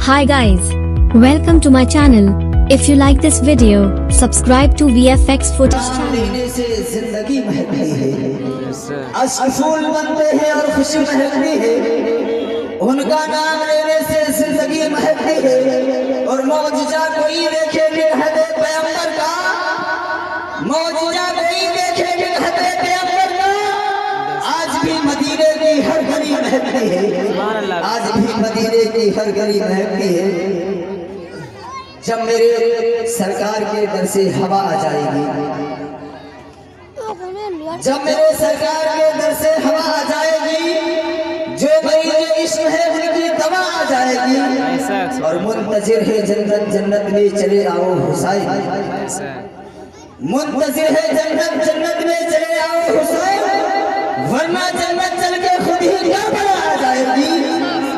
Hi guys, welcome to my channel. If you like this video, subscribe to VFX Footage channel. लेने से जिंदगी महकती है, अश्क फूल बनते हैं और खुशी महकती है। उनका नाम लेने से जिंदगी महकती है और मौजूदा कोई देखे मिलहदे पैगंबर का, मौजूदा कोई देखे मिलहदे पैगंबर का। आज भी मदीने की हर गली महकती है, आज भी मदीने की हर गली महकती है। जब मेरे सरकार के दर से हवा आ जाएगी, जब मेरे सरकार के दर से हवा आ जाएगी, जो मरीज इश्क है उनकी दवा आ जाएगी। और मुंतजिर है जन्नत, जन्नत में चले आओ हुसैन, मुंतजिर है जन्नत, जन्नत में चले आओ हुसैन। वरना जन्नत चल के खुद ही करबला आ जाएगी,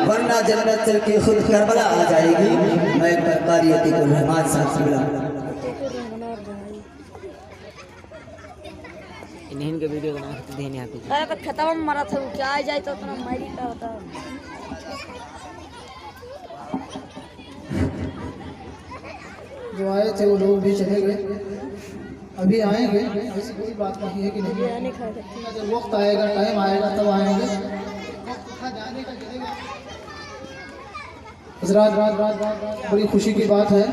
वरना जन्नत चल के खुद करबला आ जाएगी। मैं करकारी अतीकुर रहमान साहब से मिला इन्हीं के वीडियो बना के देने आते हैं। अरे खत्म मरा था क्या आ जाए तो इतना मारी का होता। जो आए थे वो लोग भी चले गए, अभी आएंगे, ऐसी कोई बात नहीं है कि नहीं। जब वक्त आएगा, टाइम आएगा तब आएंगे। हज़रात, बड़ी खुशी की बात है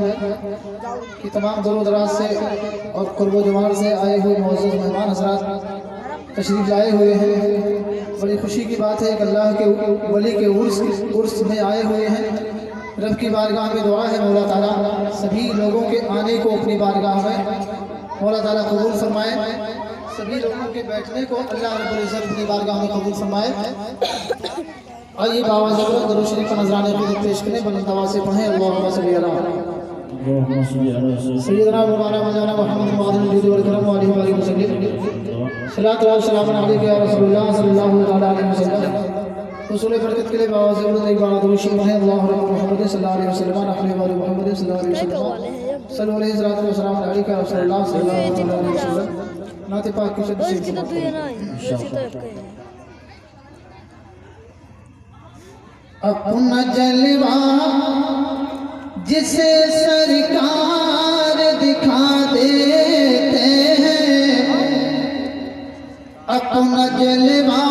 कि तमाम दूर दराज से और कुर्बो जमार से आए हुए मौजूद मेहमान हज़रात तशरीफ लाए हुए हैं। बड़ी खुशी की बात है कि अल्लाह के वली के उर्स में आए हुए हैं। रब की बारगाह में दुआ है मौला ताला सभी लोगों के आने को अपनी बारगाह में मौला ताला कबूल फरमाए, सभी लोगों के बैठने को अल्लाह रब्बुल इज़्ज़त अपनी बारगाह में कबूल फरमाए। आइए बाबा ज़बरदस्त दुरूद शरीफ का नजराने खुद पेश करें, बुलंद आवाज़ से पढ़ें अल्लाहुम्मा सल्ली अला सय्यदना मौलाना मौलाना मुहम्मद वालिल जुद वल करम व आलिहि व सल्लम। सलातु व सलाम अलैका या रसूलुल्लाह सल्लल्लाहु तआला अलैहि वसल्लम। रसूल बरकत के लिए बाबा ज़बरदस्त एक बार दुरूद शरीफ पढ़ें अल्लाहु मुहम्मद सल्लल्लाहु अलैहि वसल्लम अपने वाले मोहम्मद सल्लल्लाहु अलैहि वसल्लम सल्लल्लाहु अलैहि वसल्लम अलैका रसूलुल्लाह सल्लल्लाहु अलैहि वसल्लम। नाते पाक की अपना जलवा जिसे सरकार दिखा देते हैं, अपना जलवा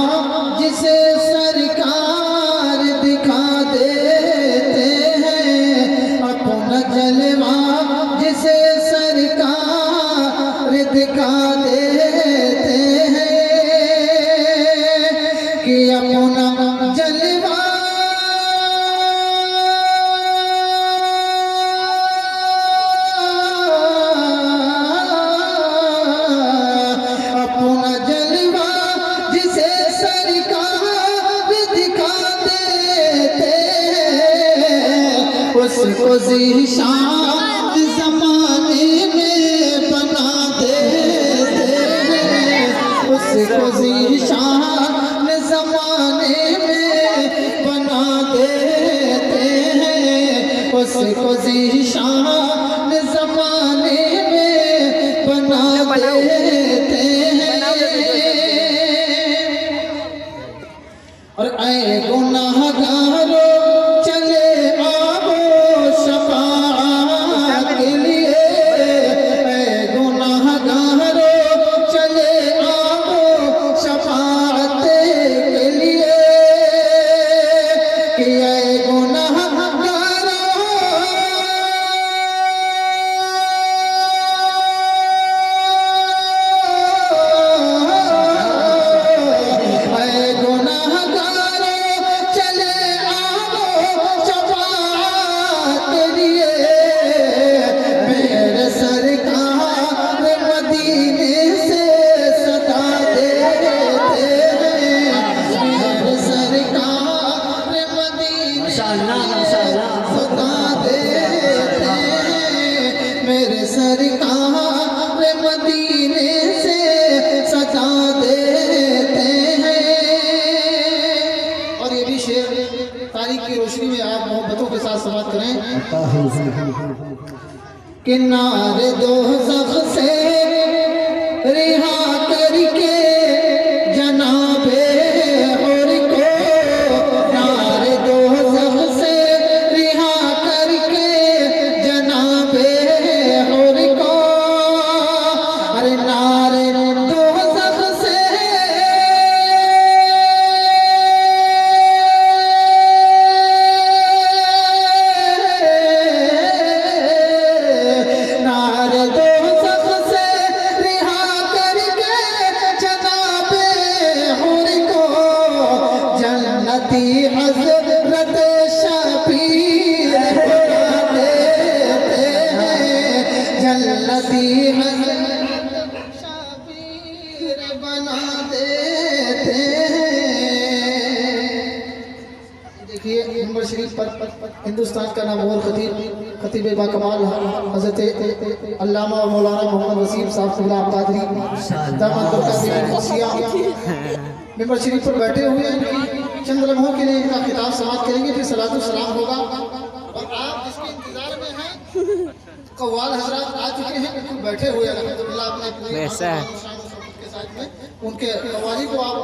जिसे सरकार दिखा देते हैं, अपना जलवा जिसे सरकार दिखा देते हैं कि अपना जलवा उसको ज़ीशान ज़माने में बना देते हैं, उसको ज़ीशान ज़माने में बना देते हैं, उसको ज़ीशान ज़माने में बना देते हैं। और ऐ गुनाहगारों मेरे सरकार मदीने से सजा देते हैं। और ये भी शेर तारीख की रोशनी में आप मोहब्बतों के साथ समाप्त करें। किनारे दोज़ख से रिहा करके जनाबे हुर को, किनारे दोज़ख से रिहा फिक्र बना देते हैं। देखिए मिंबर शरीफ पर हिंदुस्तान का नामवर खतीब बाकमाल हज़रत अल्लामा और मौलाना मोहम्मद वसीम साहब क़िबला कादरी दामद बरकातहू खुशियाँ मिंबर शरीफ पर बैठे हुए हैं। चंद लम्हों के लिए इनका खिताब समाप्त करेंगे, फिर सलातो सलाम होगा। और आप जिसके इंतजार में हैं कव्वाल हजरात आ चुके हैं, बिल्कुल बैठे हुए अल्हम्दुलिल्लाह अपने के साथ में उनके कव्वाली को आप